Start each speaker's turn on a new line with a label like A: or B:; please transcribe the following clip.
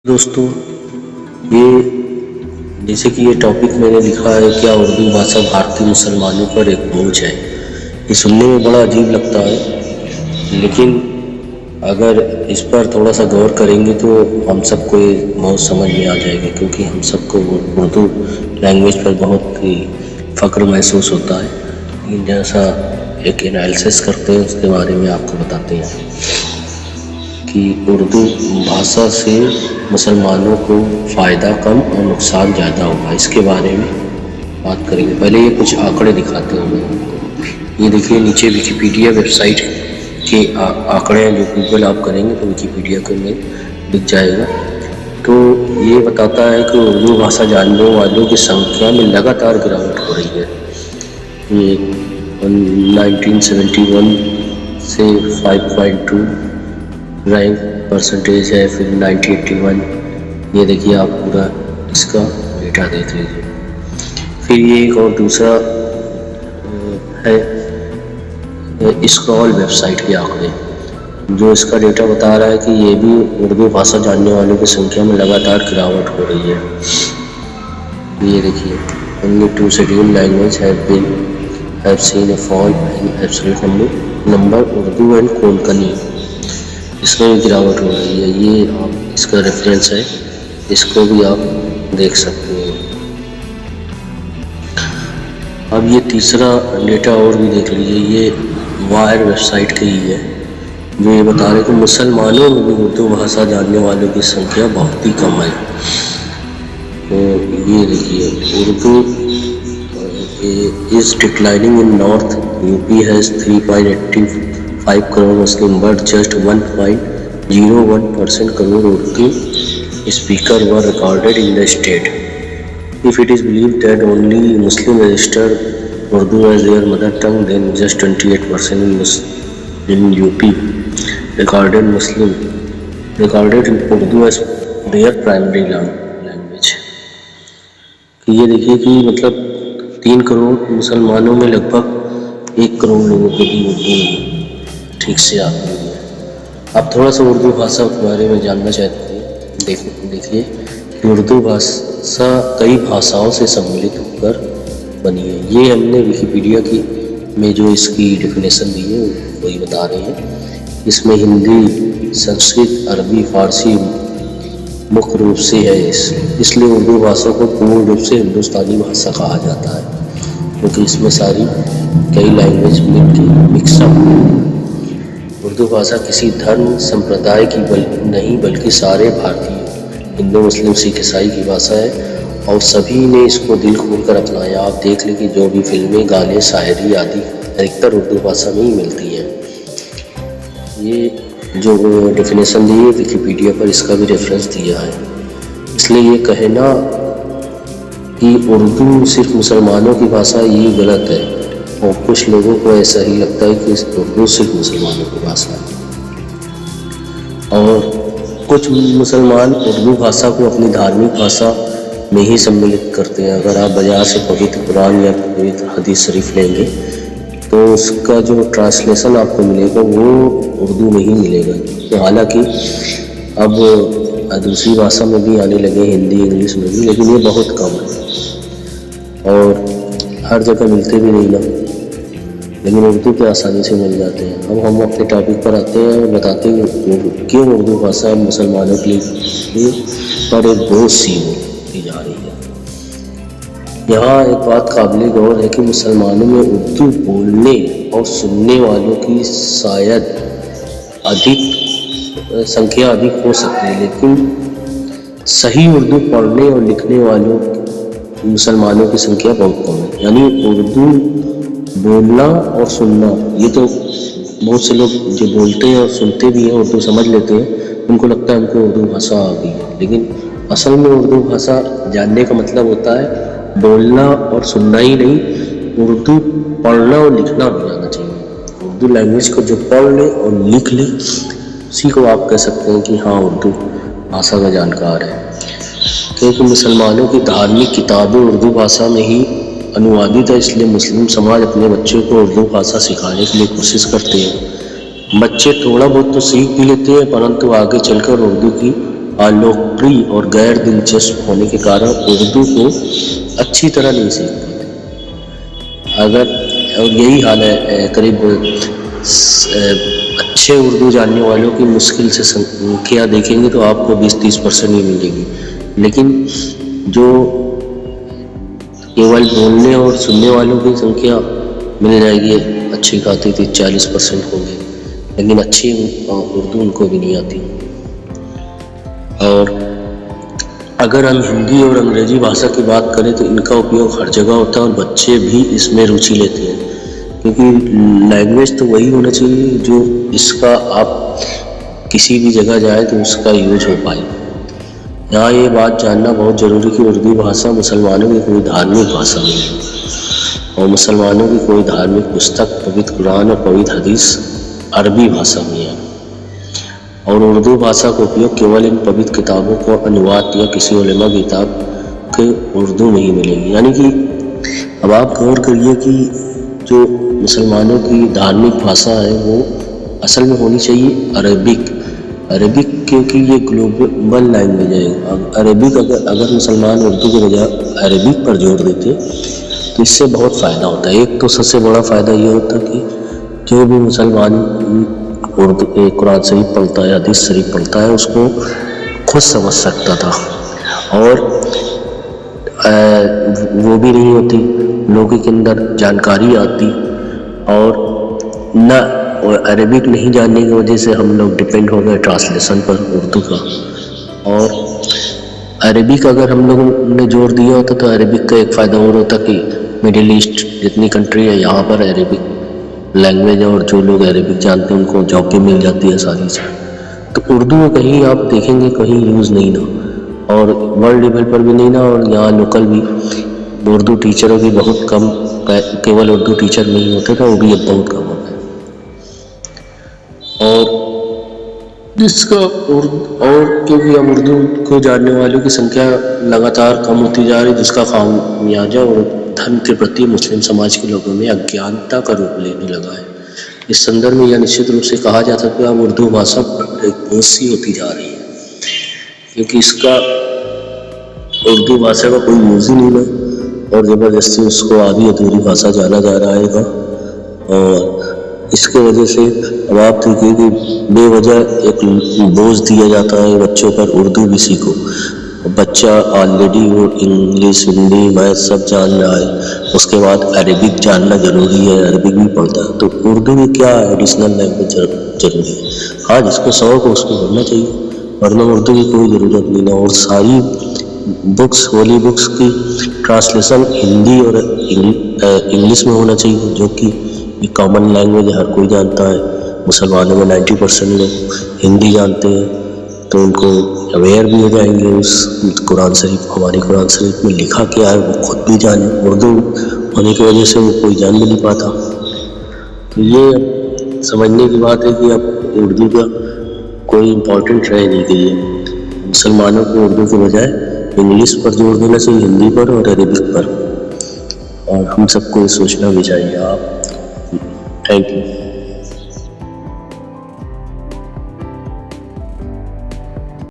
A: दोस्तों, ये जैसे कि ये टॉपिक मैंने लिखा है, क्या उर्दू भाषा भारतीय मुसलमानों पर एक बोझ है। ये सुनने में बड़ा अजीब लगता है, लेकिन अगर इस पर थोड़ा सा गौर करेंगे तो हम सबको ये बहुत समझ में आ जाएगा, क्योंकि हम सबको उर्दू लैंग्वेज पर बहुत ही फ़ख्र महसूस होता है। लेकिन जैसा एक एनालिसिस करते हैं उसके बारे में आपको बताते हैं कि उर्दू भाषा से मुसलमानों को फ़ायदा कम और नुकसान ज़्यादा होगा। इसके बारे में बात करेंगे। पहले ये कुछ आंकड़े दिखाते हैं मैं। ये देखिए, नीचे विकिपीडिया वेबसाइट के आंकड़े हैं। जो गूगल आप करेंगे तो विकिपीडिया को में दिख जाएगा। तो ये बताता है कि उर्दू भाषा जानने वालों की संख्या में लगातार गिरावट हो रही है। ये 1971 से 5.2 रैंक परसेंटेज है, फिर 1981। ये देखिए, आप पूरा इसका डेटा देख लीजिए। फिर ये एक और दूसरा है स्क्रॉल वेबसाइट के आंकड़े, जो इसका डेटा बता रहा है कि ये भी उर्दू भाषा जानने वालों की संख्या में लगातार गिरावट हो रही है। ये देखिए, only 2 scheduled language have seen a fall in absolute number, Urdu and Konkani, इसमें भी गिरावट हो रही है। ये आप इसका रेफरेंस है, इसको भी आप देख सकते हैं। अब ये तीसरा डेटा और भी देख लीजिए। ये वायर वेबसाइट की ही है, जो ये बता रहे कि मुसलमानों में भी उर्दू भाषा जानने वालों की संख्या बहुत ही कम है। तो ये देखिए, Urdu is declining in north. UP has 3.85 crore Muslim, but just 1.01% crore Urdu speakers were recorded in the state. If it is believed that only Muslims registered Urdu as their mother tongue, then just 28% in UP recorded Urdu as their primary language. कि ये देखिए कि मतलब 3 करोड़ मुसलमानों में लगभग 1 करोड़ लोगों को भी उर्दू ठीक से आती है। आप थोड़ा सा उर्दू भाषा के बारे में जानना चाहते हैं। देखिए कि उर्दू भाषा कई भाषाओं से सम्मिलित होकर बनी है। ये हमने विकिपीडिया की में जो इसकी डेफिनेशन दी है वही बता रहे हैं। इसमें हिंदी, संस्कृत, अरबी, फारसी मुख्य रूप से है। इसलिए उर्दू भाषा को पूर्ण रूप से हिंदुस्तानी भाषा कहा जाता है, क्योंकि इसमें सारी कई लैंग्वेज मिक्सअप। उर्दू भाषा किसी धर्म संप्रदाय की नहीं, बल्कि सारे भारतीय हिंदू, मुस्लिम, सिख, ईसाई की भाषा है, और सभी ने इसको दिल खोल कर अपनाया। आप देख लें कि जो भी फिल्में, गाने, शायरी आदि अधिकतर उर्दू भाषा में ही मिलती है। ये जो डेफिनेशन दी है विकिपीडिया पर, इसका भी रेफरेंस दिया है। इसलिए ये कहना कि उर्दू सिर्फ मुसलमानों की भाषा, ये गलत है, और कुछ लोगों को ऐसा ही लगता है कि उर्दू सिर्फ मुसलमानों की भाषा है। और कुछ मुसलमान उर्दू भाषा को अपनी धार्मिक भाषा में ही सम्मिलित करते हैं। अगर आप बाज़ार से पवित्र कुरान या पवित्र हदीस शरीफ लेंगे तो उसका जो ट्रांसलेशन आपको मिलेगा वो उर्दू में ही मिलेगा। तो हालांकि अब दूसरी भाषा में भी आने लगे, हिंदी, इंग्लिश में भी, लेकिन ये बहुत कम है और हर जगह मिलते भी नहीं ना, लेकिन उर्दू पे आसानी से मिल जाते हैं। अब हम अपने टॉपिक पर आते हैं और बताते हैं क्यों उर्दू भाषा मुसलमानों के लिए पर एक बोझ सी होती जा रही है। यहाँ एक बात काबिल गौर है कि मुसलमानों में उर्दू बोलने और सुनने वालों की शायद संख्या अधिक हो सकती है, लेकिन सही उर्दू पढ़ने और लिखने वालों मुसलमानों की संख्या बहुत कम है। यानी उर्दू बोलना और सुनना, ये तो बहुत से लोग जो बोलते हैं और सुनते भी हैं, उर्दू समझ लेते हैं, उनको लगता है उनको उर्दू भाषा आ गई है, लेकिन असल में उर्दू भाषा जानने का मतलब होता है बोलना और सुनना ही नहीं, उर्दू पढ़ना और लिखना भी आना चाहिए। उर्दू लैंग्वेज को जो पढ़ ले और लिख ले, उसी को आप कह सकते हैं कि हाँ, उर्दू भाषा का जानकार है। क्योंकि मुसलमानों की धार्मिक किताबें उर्दू भाषा में ही अनुवादित है, इसलिए मुस्लिम समाज अपने बच्चों को उर्दू भाषा सिखाने के लिए कोशिश करते हैं। बच्चे थोड़ा बहुत तो सीख भी लेते हैं, परंतु आगे चलकर उर्दू की अलोकप्रिय और गैर दिलचस्प होने के कारण उर्दू को अच्छी तरह नहीं सीख पाते। अगर और यही हाल है करीब अच्छे उर्दू जानने वालों की मुश्किल से संख्या देखेंगे तो आपको 20-30% ही मिलेगी, लेकिन जो केवल बोलने और सुनने वालों की संख्या मिल जाएगी अच्छी खाती 30-40% होंगे, लेकिन अच्छी उर्दू उनको भी नहीं आती। और अगर हम हिंदी और अंग्रेजी भाषा की बात करें तो इनका उपयोग हर जगह होता है और बच्चे भी इसमें रुचि लेते हैं, क्योंकि लैंग्वेज तो वही होना चाहिए जो इसका आप किसी भी जगह जाए तो उसका यूज हो पाए। यहाँ ये बात जानना बहुत ज़रूरी कि उर्दू भाषा मुसलमानों की कोई धार्मिक भाषा नहीं है और मुसलमानों की कोई धार्मिक पुस्तक पवित्र कुरान और पवित्र हदीस अरबी भाषा में है, और उर्दू भाषा का उपयोग केवल इन पवित्र किताबों को अनुवाद या किसी उलेमा किताब के उर्दू में ही मिलेगी। यानी कि अब आप गौर करिए कि जो मुसलमानों की धार्मिक भाषा है वो असल में होनी चाहिए अरबिक, क्योंकि ये ग्लोबल लैंग्वेज है। अरबिक अगर मुसलमान उर्दू के बजाय अरबिक पर जोर देते तो इससे बहुत फ़ायदा होता है। एक तो सबसे बड़ा फ़ायदा ये होता कि जो भी मुसलमान उर्दू कुरान शरीफ पढ़ता है, हदीस शरीफ पढ़ता है, उसको खुद समझ सकता था और वो भी नहीं होती, लोगों के अंदर जानकारी आती। और न अरबिक नहीं जानने की वजह से हम लोग डिपेंड हो गए ट्रांसलेशन पर उर्दू का। और अरबिक अगर हम लोगों ने जोर दिया होता तो अरबिक का एक फ़ायदा और होता कि मिडिल ईस्ट जितनी कंट्री है यहाँ पर अरबिक लैंग्वेज है और जो लोग अरबिक जानते हैं उनको जॉब भी मिल जाती है आसानी से। तो उर्दू में कहीं आप देखेंगे कहीं यूज़ नहीं ना, और वर्ल्ड लेवल पर भी नहीं ना, और यहाँ लोकल भी उर्दू टीचरों की बहुत कम, केवल उर्दू टीचर नहीं होते थे, वो भी अब बहुत कम हो गए। और इसका और क्योंकि अब उर्दू को जानने वालों की संख्या लगातार कम होती जा रही, जिसका खामियाजा और धर्म के प्रति मुस्लिम समाज के लोगों में अज्ञानता का रूप लेने लगा है। इस संदर्भ में यह निश्चित रूप से कहा जा सकता है अब उर्दू भाषा सी होती जा रही है, क्योंकि इसका उर्दू भाषा का कोई यूज़ ही नहीं है और ज़बरदस्ती उसको आधी अधूरी भाषा जाना जा रहा है। और इसके वजह से अब आप देखिए कि बेवजह एक बोझ दिया जाता है बच्चों पर, उर्दू भी सीखो। बच्चा ऑलरेडी वो इंग्लिश, हिंदी, मैथ सब जान रहा है, उसके बाद अरबिक जानना ज़रूरी है, अरबिक भी पढ़ता है, तो उर्दू में क्या एडिशनल लैंग्वेज ज़रूरी है। हाँ, जिसको शौक हो उसको पढ़ना चाहिए, वरना उर्दू की कोई ज़रूरत नहीं है। और सारी बुक्स, होली बुक्स की ट्रांसलेशन हिंदी और इंग्लिश में होना चाहिए, जो कि एक कॉमन लैंग्वेज है, हर कोई जानता है। मुसलमानों में 90% लोग हिंदी जानते हैं, तो उनको अवेयर भी हो जाएंगे उस कुरान शरीफ, हमारी कुरान शरीफ में लिखा क्या है वो खुद भी जान। उर्दू होने की वजह से वो कोई जान भी नहीं पाता। तो ये समझने की बात है कि अब उर्दू का कोई इम्पोर्टेंट रह नहीं गई है। मुसलमानों को उर्दू के बजाय इंग्लिश पर जोर देना चाहिए, हिंदी पर और अरबिक पर, और हम सबको ये सोचना भी चाहिए। आप थैंक यू।